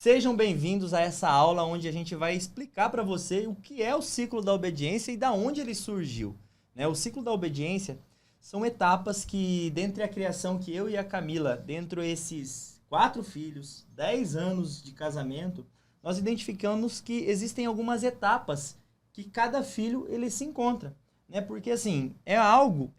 Sejam bem-vindos a essa aula onde a gente vai explicar para você o que é o ciclo da obediência e da onde ele surgiu. O ciclo da obediência são etapas que, dentre a criação que eu e a Camila, dentro desses 4 filhos, 10 anos de casamento, nós identificamos que existem algumas etapas que cada filho ele se encontra. Porque assim, é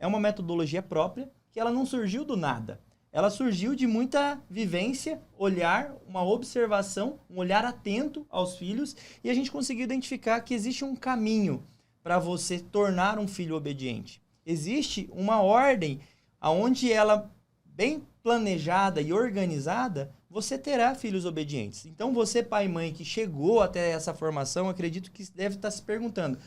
uma metodologia própria que ela não surgiu do nada. Ela surgiu de muita vivência, olhar, uma observação, um olhar atento aos filhos, e a gente conseguiu identificar que existe um caminho para você tornar um filho obediente. Existe uma ordem onde ela, bem planejada e organizada, você terá filhos obedientes. Então você, pai e mãe, que chegou até essa formação, acredito que deve estar se perguntando,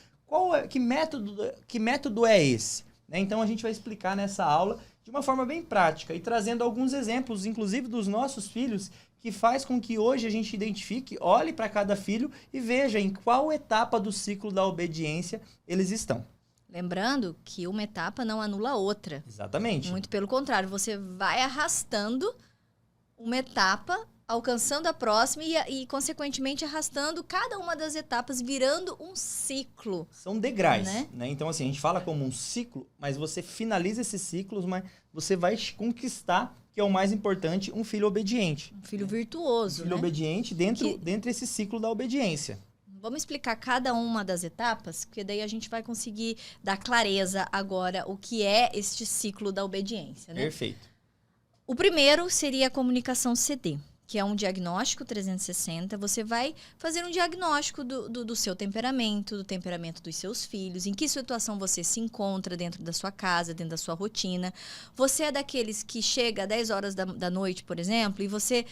que método é esse? Então a gente vai explicar nessa aula de uma forma bem prática e trazendo alguns exemplos, inclusive dos nossos filhos, que faz com que hoje a gente identifique, olhe para cada filho e veja em qual etapa do ciclo da obediência eles estão. Lembrando que uma etapa não anula a outra. Exatamente. Muito pelo contrário, você vai arrastando uma etapa, alcançando a próxima e consequentemente, arrastando cada uma das etapas, virando um ciclo. São degraus, né? Então, assim, a gente fala como um ciclo, mas você finaliza esses ciclos, mas você vai conquistar, que é o mais importante, um filho obediente. Um filho virtuoso, Um filho obediente dentro desse ciclo da obediência. Vamos explicar cada uma das etapas, porque daí a gente vai conseguir dar clareza agora o que é este ciclo da obediência, né? Perfeito. O primeiro seria a comunicação CD, que é um diagnóstico 360. Você vai fazer um diagnóstico do seu temperamento, do temperamento dos seus filhos, em que situação você se encontra dentro da sua casa, dentro da sua rotina. Você é daqueles que chega às 10 horas da noite, por exemplo, e você...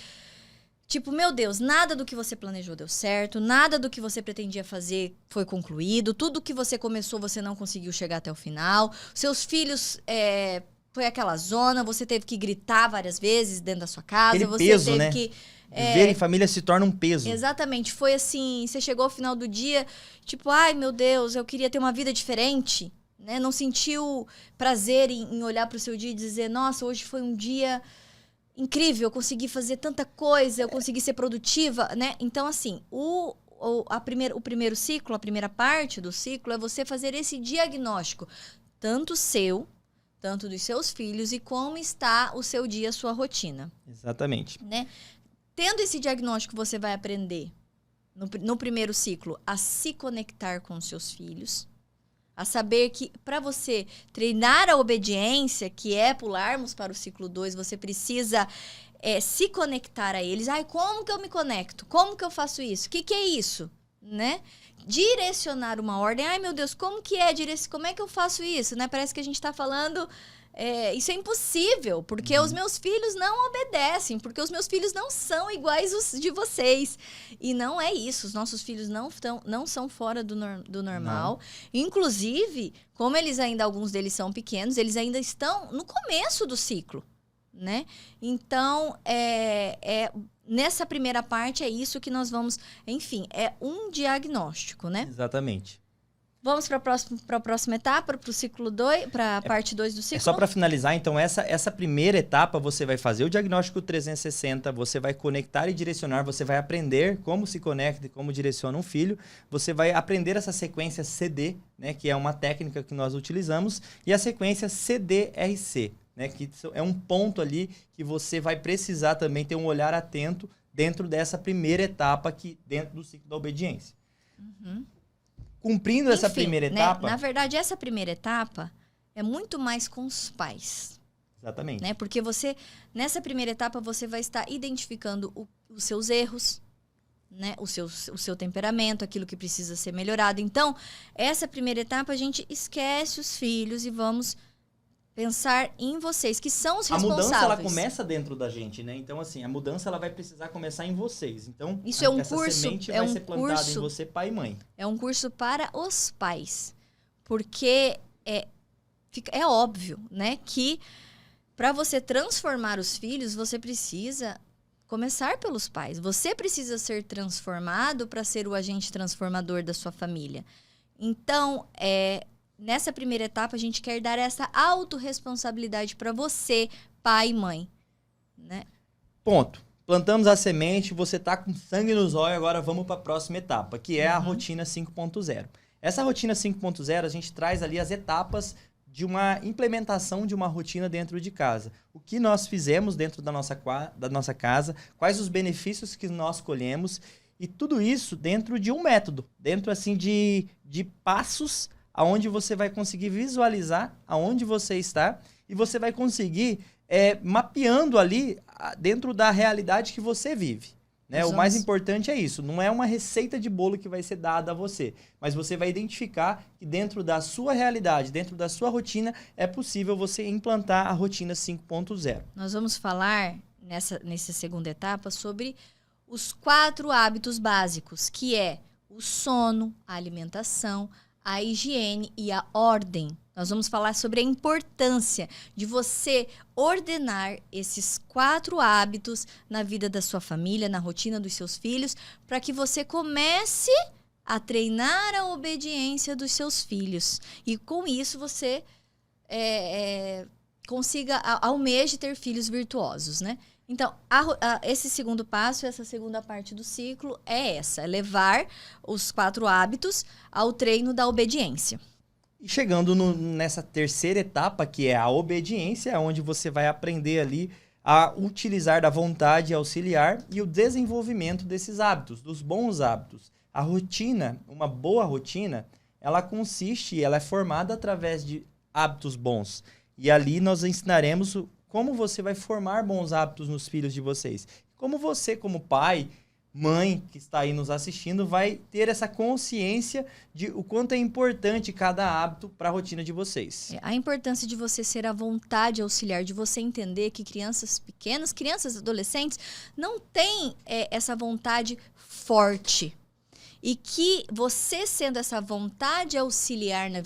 Tipo, meu Deus, nada do que você planejou deu certo, nada do que você pretendia fazer foi concluído, tudo que você começou você não conseguiu chegar até o final, seus filhos... Foi aquela zona, você teve que gritar várias vezes dentro da sua casa. Aquele você peso, teve né? que... Viver em família se torna um peso. Exatamente. Foi assim, você chegou ao final do dia, tipo, ai meu Deus, eu queria ter uma vida diferente, né? Não sentiu prazer em olhar para o seu dia e dizer, nossa, hoje foi um dia incrível, eu consegui fazer tanta coisa, eu consegui ser produtiva, né? Então, assim, o primeiro ciclo, a primeira parte do ciclo é você fazer esse diagnóstico, tanto seu, tanto dos seus filhos e como está o seu dia, a sua rotina. Exatamente. Né? Tendo esse diagnóstico, você vai aprender, no primeiro ciclo, a se conectar com os seus filhos, a saber que para você treinar a obediência, que é pularmos para o ciclo 2, você precisa se conectar a eles. Ai, como que eu me conecto? Como que eu faço isso? O que é isso? Né? Direcionar uma ordem. Ai, meu Deus, como é que eu faço isso? Né? Parece que a gente está falando... isso é impossível, porque os meus filhos não obedecem, porque os meus filhos não são iguais os de vocês. E não é isso. Os nossos filhos não são fora do normal. Não. Inclusive, como alguns deles são pequenos, eles ainda estão no começo do ciclo. Né? Então, nessa primeira parte é isso que nós vamos... Enfim, é um diagnóstico, né? Exatamente. Vamos para a próxima etapa, para o ciclo 2, para a parte 2 do ciclo? Só para finalizar, então, essa primeira etapa você vai fazer o diagnóstico 360, você vai conectar e direcionar, você vai aprender como se conecta e como direciona um filho, você vai aprender essa sequência CD, né, que é uma técnica que nós utilizamos, e a sequência CDRC, né, que é um ponto ali que você vai precisar também ter um olhar atento dentro dessa primeira etapa aqui, dentro do ciclo da obediência. Uhum. Cumprindo essa primeira etapa... Na verdade, essa primeira etapa é muito mais com os pais. Exatamente. Né? Porque nessa primeira etapa, você vai estar identificando os seus erros, né? o seu temperamento, aquilo que precisa ser melhorado. Então, essa primeira etapa, a gente esquece os filhos e vamos pensar em vocês, que são os responsáveis. A mudança, ela começa dentro da gente, né? Então, assim, a mudança, ela vai precisar começar em vocês. Então, isso é um essa curso, semente vai ser plantada em você, pai e mãe. É um curso para os pais. Porque é óbvio, né? Que para você transformar os filhos, você precisa começar pelos pais. Você precisa ser transformado para ser o agente transformador da sua família. Então, nessa primeira etapa, a gente quer dar essa autorresponsabilidade para você, pai e mãe. Né? Ponto. plantamos a semente, você tá com sangue nos olhos, agora vamos para a próxima etapa, que é a rotina 5.0. Essa rotina 5.0, a gente traz ali as etapas de uma implementação de uma rotina dentro de casa. O que nós fizemos dentro da nossa casa, quais os benefícios que nós colhemos, e tudo isso dentro de um método, dentro assim de passos aonde você vai conseguir visualizar aonde você está e você vai conseguir mapeando ali dentro da realidade que você vive. Né? O mais importante é isso, não é uma receita de bolo que vai ser dada a você, mas você vai identificar que dentro da sua realidade, dentro da sua rotina, é possível você implantar a rotina 5.0. Nós vamos falar nessa segunda etapa sobre os 4 hábitos básicos, que é o sono, a alimentação, a higiene e a ordem. Nós vamos falar sobre a importância de você ordenar esses 4 hábitos na vida da sua família, na rotina dos seus filhos, para que você comece a treinar a obediência dos seus filhos. E com isso você consiga, almeje ter filhos virtuosos, né? Então, esse segundo passo, essa segunda parte do ciclo é levar os 4 hábitos ao treino da obediência. E chegando nessa terceira etapa, que é a obediência, onde você vai aprender ali a utilizar da vontade auxiliar e o desenvolvimento desses hábitos, dos bons hábitos. A rotina, uma boa rotina, ela é formada através de hábitos bons. E ali nós ensinaremos como você vai formar bons hábitos nos filhos de vocês. Como você, como pai, mãe que está aí nos assistindo, vai ter essa consciência de o quanto é importante cada hábito para a rotina de vocês. A importância de você ser a vontade auxiliar, de você entender que crianças pequenas, crianças adolescentes, não têm essa vontade forte. E que você sendo essa vontade auxiliar na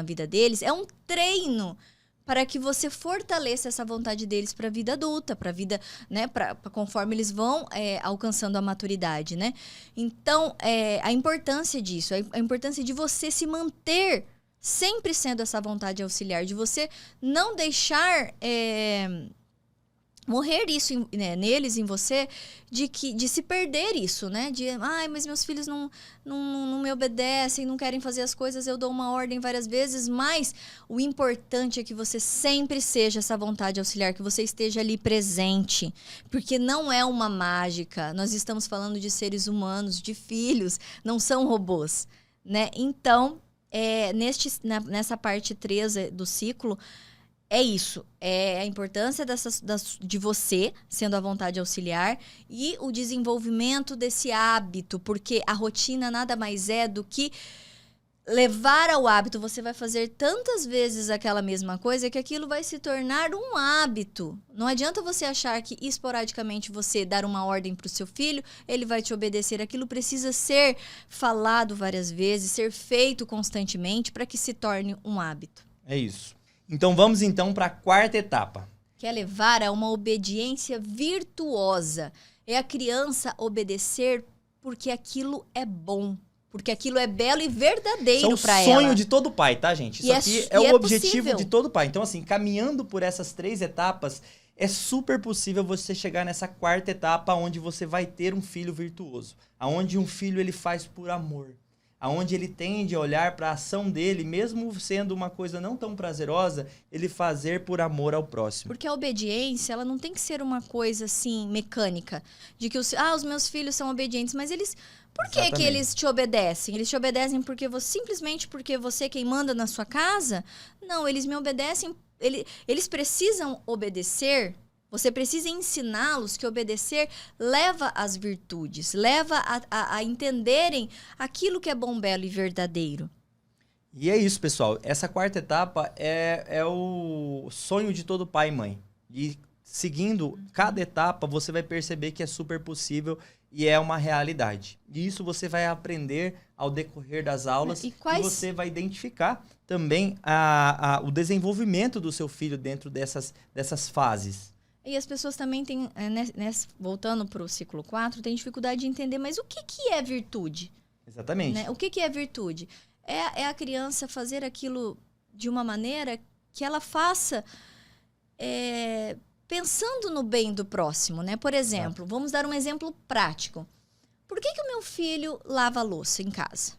vida deles, é um treino para que você fortaleça essa vontade deles para a vida adulta, para a vida, né, conforme eles vão alcançando a maturidade, né? Então, a importância disso, a importância de você se manter sempre sendo essa vontade auxiliar, de você não deixar morrer isso neles, em você, de se perder isso, né? Mas meus filhos não me obedecem, não querem fazer as coisas, eu dou uma ordem várias vezes, mas o importante é que você sempre seja essa vontade auxiliar, que você esteja ali presente, porque não é uma mágica, nós estamos falando de seres humanos, de filhos, não são robôs, né? Então, nessa parte 3 do ciclo, é isso, é a importância de você sendo a vontade auxiliar e o desenvolvimento desse hábito, porque a rotina nada mais é do que levar ao hábito. Você vai fazer tantas vezes aquela mesma coisa que aquilo vai se tornar um hábito. Não adianta você achar que esporadicamente você dar uma ordem para o seu filho, ele vai te obedecer. Aquilo precisa ser falado várias vezes, ser feito constantemente para que se torne um hábito. É isso. Então vamos para a quarta etapa. Que é levar a uma obediência virtuosa. É a criança obedecer porque aquilo é bom, porque aquilo é belo e verdadeiro para ela. É o sonho de todo pai, tá, gente? Isso aqui é o objetivo de todo pai. Então, assim, caminhando por essas 3 etapas, é super possível você chegar nessa quarta etapa, onde você vai ter um filho virtuoso. Onde um filho ele faz por amor. Aonde ele tende a olhar para a ação dele, mesmo sendo uma coisa não tão prazerosa, ele fazer por amor ao próximo. Porque a obediência, ela não tem que ser uma coisa assim, mecânica, de que os meus filhos são obedientes, mas eles... Por que que eles te obedecem? Eles te obedecem simplesmente porque você é quem manda na sua casa? Não, eles me obedecem, eles precisam obedecer. Você precisa ensiná-los que obedecer leva às virtudes, leva a entenderem aquilo que é bom, belo e verdadeiro. E é isso, pessoal. Essa quarta etapa é o sonho de todo pai e mãe. E seguindo cada etapa, você vai perceber que é super possível e é uma realidade. E isso você vai aprender ao decorrer das aulas e você vai identificar também o desenvolvimento do seu filho dentro dessas fases. E as pessoas também têm, voltando para o ciclo 4, têm dificuldade de entender, mas o que é virtude? Exatamente. Né? O que é virtude? É a criança fazer aquilo de uma maneira que ela faça pensando no bem do próximo, né? Por exemplo, vamos dar um exemplo prático. Por que o meu filho lava a louça em casa?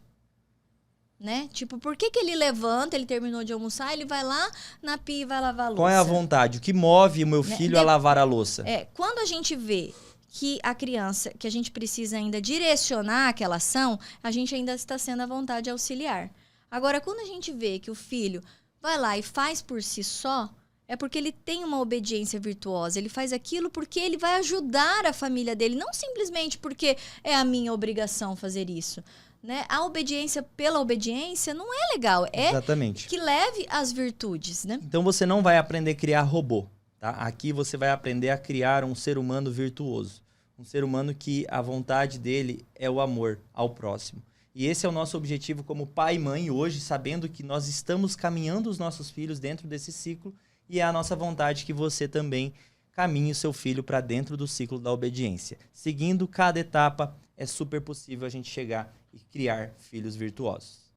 Né? Tipo, por que ele levanta, ele terminou de almoçar, ele vai lá na pia e vai lavar a louça? Qual é a vontade? O que move o meu filho a lavar a louça? Quando a gente vê que a criança, que a gente precisa ainda direcionar aquela ação, a gente ainda está sendo à vontade auxiliar. Agora, quando a gente vê que o filho vai lá e faz por si só, é porque ele tem uma obediência virtuosa. Ele faz aquilo porque ele vai ajudar a família dele, não simplesmente porque é a minha obrigação fazer isso. Né? A obediência pela obediência não é legal. É Exatamente. Que leve às virtudes. Né? Então você não vai aprender a criar robô. Tá? Aqui você vai aprender a criar um ser humano virtuoso. Um ser humano que a vontade dele é o amor ao próximo. E esse é o nosso objetivo como pai e mãe hoje, sabendo que nós estamos caminhando os nossos filhos dentro desse ciclo e é a nossa vontade que você também caminhe o seu filho para dentro do ciclo da obediência. Seguindo cada etapa, é super possível a gente chegar e criar filhos virtuosos.